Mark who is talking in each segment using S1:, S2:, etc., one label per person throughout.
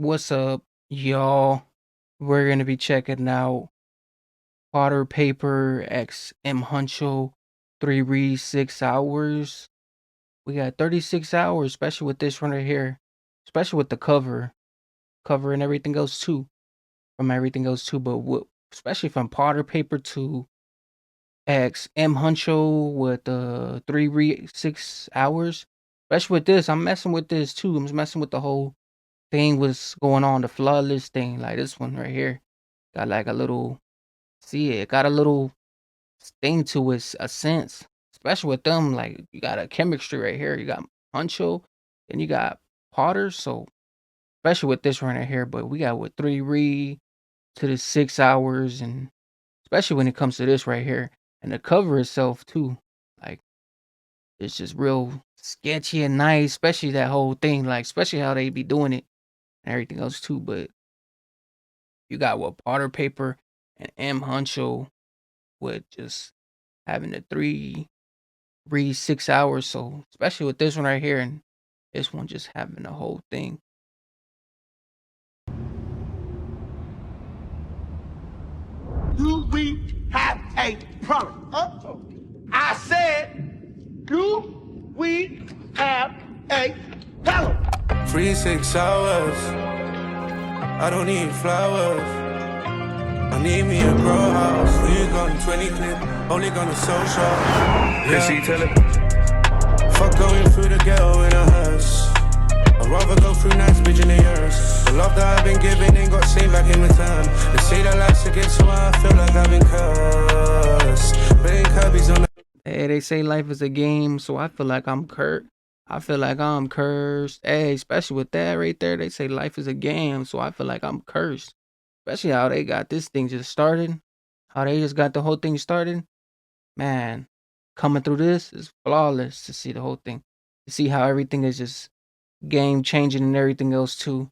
S1: What's up, y'all? We're gonna be checking out Potter Paper X M Huncho 3 read 6 hours. We got 36 hours, especially with this one right here, especially with the cover and everything else too. From everything else too, but especially from Potter Paper to X M Huncho with 3 read 6 hours. Especially with this, I'm messing with this too. I'm messing with the whole thing was going on, the flawless thing, like this one right here. Got like a little, see it got a little thing to it, a sense. Especially with them, like you got a chemistry right here. You got Huncho, then you got Potter. So especially with this one right here, but we got with 3 read to the 6 hours, and especially when it comes to this right here. And the cover itself too. Like it's just real sketchy and nice, especially that whole thing, like especially how they be doing it and everything else too. But you got what Potter Paper and M Huncho with just having the 3 read 6 hours. So especially with this one right here, and this one just having the whole thing.
S2: Do we have a problem? I said, do we have a problem?
S3: 3 6 hours. I don't need flowers. I need me a grow house. We got 20 clip, only gonna social. Yeah, tell it. Fuck going through the ghetto in a hearse. I'd rather go through nice bitch in the years. The love that I've been giving ain't got seen back in return. They say that life's a gift, so I feel like I've been cursed. Playing Kirby's on the
S1: Hey, they say life is a game, so I feel like I'm cursed. I feel like I'm cursed. Hey, especially with that right there, they say life is a game, so I feel like I'm cursed. Especially how they got this thing just started. How they just got the whole thing started. Man, coming through this is flawless to see the whole thing. To see how everything is just game changing and everything else too.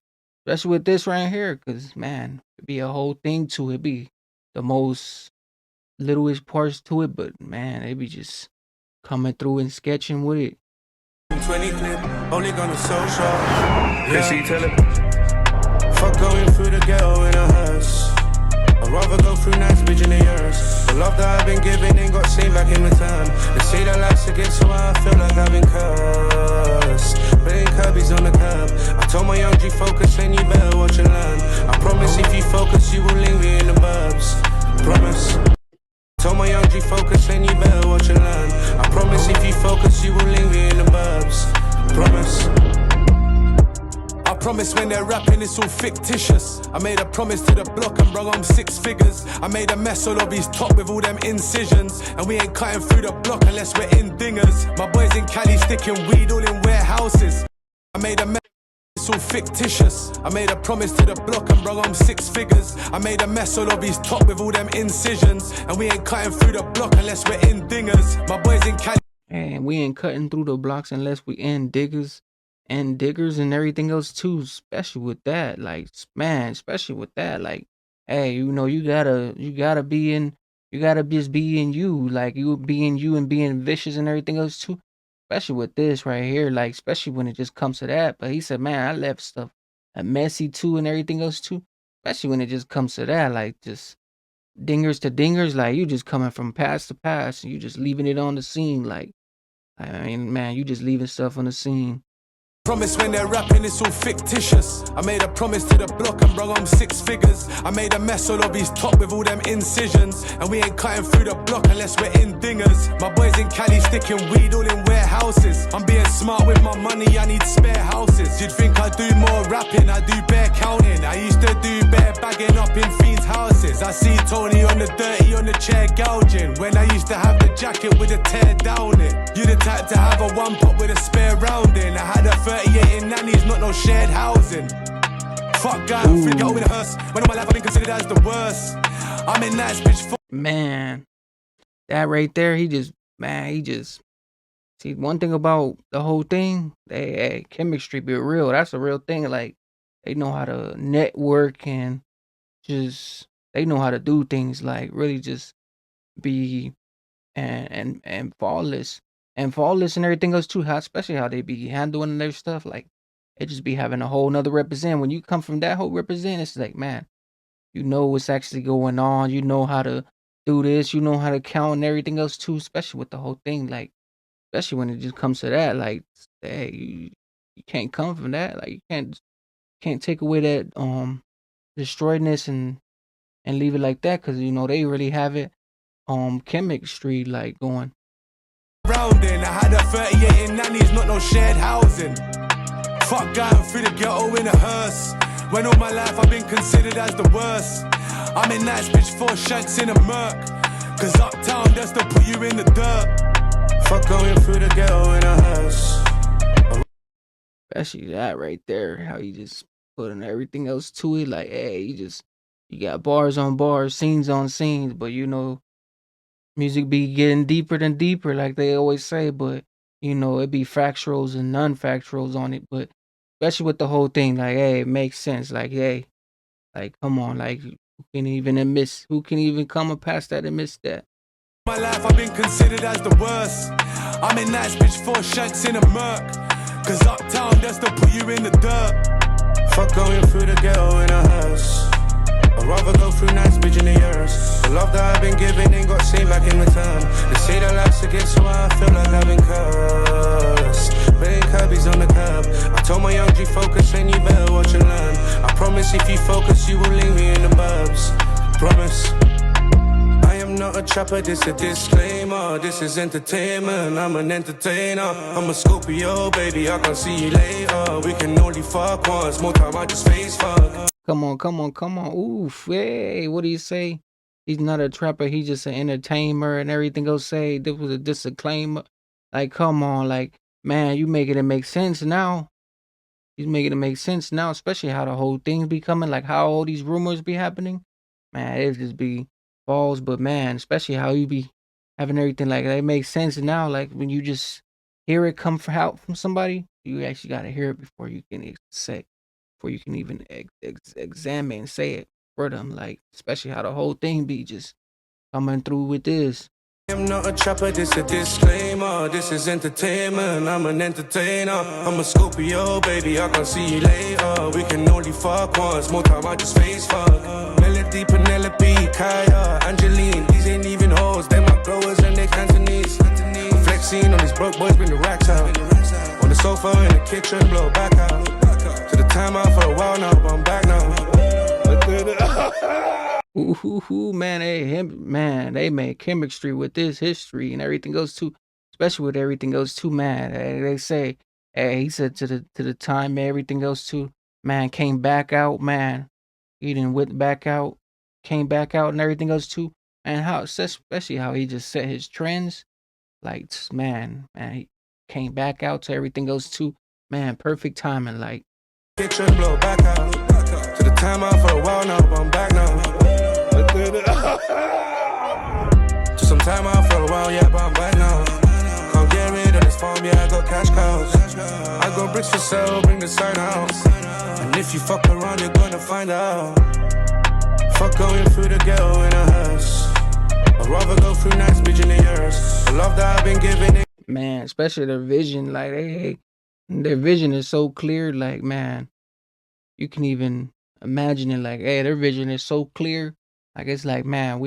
S1: Especially with this right here, because man, it'd be a whole thing to it. Be the most littlest parts to it, but man, they be just coming through and sketching with it.
S3: 20 clip, only gonna social. Yeah, tell it. Fuck going through the ghetto in a hearse. I'd rather go through nice bitch in the years. The love that I've been giving ain't got seen back in return. They say that life's a gift, so I feel like I've been cursed. Playing Kirby's on the curb. I told my young G focus and you better watch and learn. I promise if you focus you will link me in the burbs. Promise. Told my young G focus and you better watch and learn. I promise if you focus you will link me in the burbs. Promise. I promise when they're rapping it's all fictitious. I made a promise to the block and brung on 6 figures. I made a mess all of his top with all them incisions. And we ain't cutting through the block unless we're in dingers. My boys in Cali sticking weed all in warehouses. I made a mess, it's all fictitious. I made a promise to the block and brung on 6 figures. I made a mess all of his top with all them incisions. And we ain't cutting through the block unless we're in dingers. My boys in Cali.
S1: And we ain't cutting through the blocks unless we end diggers and everything else too, especially with that. Like man, especially with that. Like, hey, you gotta be in you gotta just be in you. Like you being you and being vicious and everything else too. Especially with this right here, like especially when it just comes to that. But he said, man, I left stuff messy too and everything else too. Especially when it just comes to that, like just dingers to dingers, like you just coming from past to past and you just leaving it on the scene. Like I mean, man, you just leaving stuff on the scene.
S3: Promise when they're rapping it's all fictitious. I made a promise to the block and brung on 6 figures. I made a mess all of his top with all them incisions. And we ain't cutting through the block unless we're in dingers. My boys in Cali sticking weed all in warehouses. I'm being smart with my money, I need spare houses. You'd think I do more rapping, I do bare counting. I used to do bare bagging up in fiends' houses. I see Tony on the dirty on the chair gouging. When I used to have the jacket with a tear down it. You the type to have a 1 pot with a spare round in. I had a 38 in nannies, not no shared housing. Fuck guy, freak out with a hearse. When all my life I've been considered as the worst. I'm in nice bitch.
S1: Man, that right there, he just see one thing about the whole thing, they chemistry be real. That's a real thing. Like they know how to network and just they know how to do things like really just be and flawless and everything else too. How especially how they be handling their stuff. Like it just be having a whole nother represent. When you come from that whole represent, it's like, man, you know what's actually going on. You know how to do this. You know how to count and everything else too, especially with the whole thing. Like, especially when it just comes to that, like, hey, you can't come from that. Like, you can't take away that destroyedness and leave it like that, because you know they really have it chemistry like going.
S3: Rounding, I had a 38 in nannies, not no shared housing. Fuck going through the ghetto in a hearse. When all my life I've been considered as the worst. I'm in nice bitch 4 shanks in a Merc. Cause uptown just to put you in the dirt. Fuck going through the ghetto in a hearse.
S1: Especially that right there, how you just putting everything else to it. Like, hey, you got bars on bars, scenes on scenes, but you know, music be getting deeper than deeper, like they always say. But you know, it be factuals and non-factuals on it. But especially with the whole thing, like, hey, it makes sense. Like, hey, like, come on, like, who can even come past that and miss that?
S3: My life I've been considered as the worst. I'm in nice bitch 4 shanks in a Merc. Cause uptown just to put you in the dirt. Fuck going through the ghetto in a hearse. I'd rather go through nice bitch in the years. The love that I've been giving ain't got seen back in return. They say that life's a gift, so I feel like I've been cursed. Playing Kirby's on the curb. I told my young G focus and you better watch and learn. I promise if you focus you will leave me in the burbs. Promise. I am not a trapper, this a disclaimer. This is entertainment, I'm an entertainer. I'm a Scorpio, baby, I can see you later. We can only fuck once, more time I just face fuck.
S1: Come on. Oof, hey, what do you say? He's not a trapper, he's just an entertainer and everything else. Say this was a disclaimer. Like, come on, like, man, you making it make sense now. He's making it make sense now, especially how the whole thing's be coming, like how all these rumors be happening. Man, it just be balls, but man, especially how you be having everything like that. It makes sense now. Like when you just hear it come out from somebody, you actually gotta hear it before you can say, before you can even examine and say it for them. Like, especially how the whole thing be just coming through with this.
S3: I'm not a trapper, this a disclaimer. This is entertainment, I'm an entertainer. I'm a Scorpio, baby, I can see you later. We can only fuck once, more time I just face fuck. Melody, Penelope, Kaya, Angeline. These ain't even hoes, they my growers and they Cantonese. I'm flexing on these broke boys, bring the racks out. On the sofa in the kitchen, blow back out. To the time out for a while now, but I'm back now.
S1: Man, they made chemistry with this history and everything goes too, especially with everything goes too, man. They say, hey, he said to the time, man, everything goes too, man, came back out, man. He didn't went back out, came back out and everything goes too. And how, especially how he just set his trends, like, man, he came back out to everything goes too, man, perfect timing, like.
S3: Kitchen blow back out. To the time out for a while now, but I'm back now. Took some time out for a while, yeah, but I'm back now. Can't get rid of this farm, yeah, I got cash cows. I got bricks for sale, bring the sign out. And if you fuck around, you're gonna find out. Fuck going through the ghetto in a hearse. I'd rather go through nice bitch in the years. The love that I've been giving it.
S1: Man, especially their vision, like, their vision is so clear, like, man, you can even imagine it, like, hey, their vision is so clear. Like, it's like, man,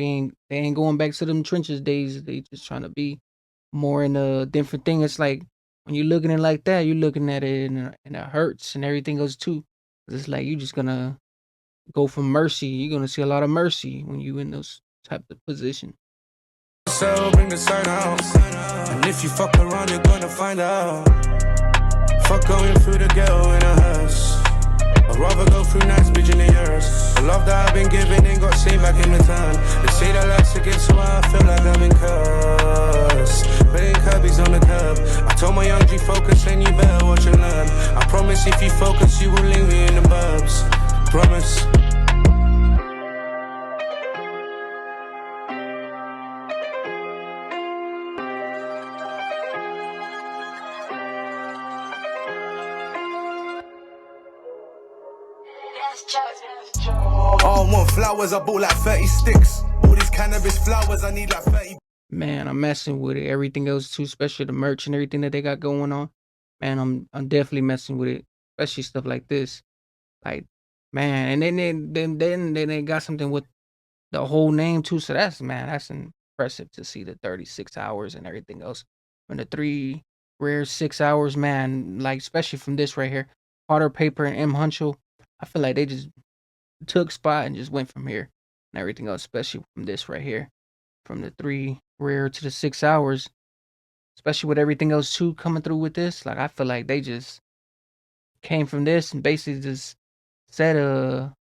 S1: they ain't going back to them trenches days. They just trying to be more in a different thing. It's like, when you're looking at it like that, you're looking at it and it hurts and everything goes too. It's like, you just gonna go from mercy. You're gonna see a lot of mercy when you in those type of position.
S3: So bring the sign out. And if you fuck around, you're gonna find out. Fuck going through the ghetto in a hearse. I'd rather go through nice bitch in the years. The love that I've been giving ain't got seen back in return. They say that life's a gift, so I feel like I've been cursed. Playing Kirby's on the curb. I told my young G focus and you better watch and learn. I promise if you focus you will leave me in the burbs. Promise.
S2: I want flowers, I bought like 30 sticks. All these cannabis flowers, I need like 30.
S1: Man, I'm messing with it. Everything else too, especially the merch and everything that they got going on. Man, I'm definitely messing with it. especially stuff like this. Like, man, and then they got something with the whole name too. So that's impressive to see the 36 hours and everything else. From the 3 rare 6 hours, man, like especially from this right here, Carter Payper and Huncho. I feel like they just took spot and just went from here and everything else, especially from this right here. From the 3 rare to the 6 hours, especially with everything else too coming through with this. Like I feel like they just came from this and basically just set a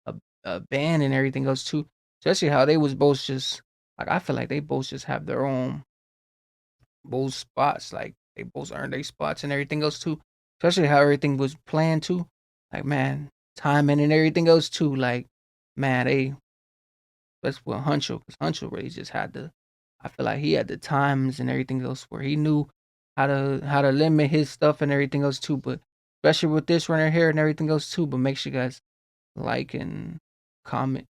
S1: band and everything else too. Especially how they was both just like I feel like they both just have their own both spots. Like they both earned their spots and everything else too. Especially how everything was planned too. Like man, timing and everything else too. Like man, that's what Huncho, because Huncho really just had the. I feel like he had the times and everything else where he knew how to limit his stuff and everything else too. But especially with this runner here and everything else too. But make sure you guys like and comment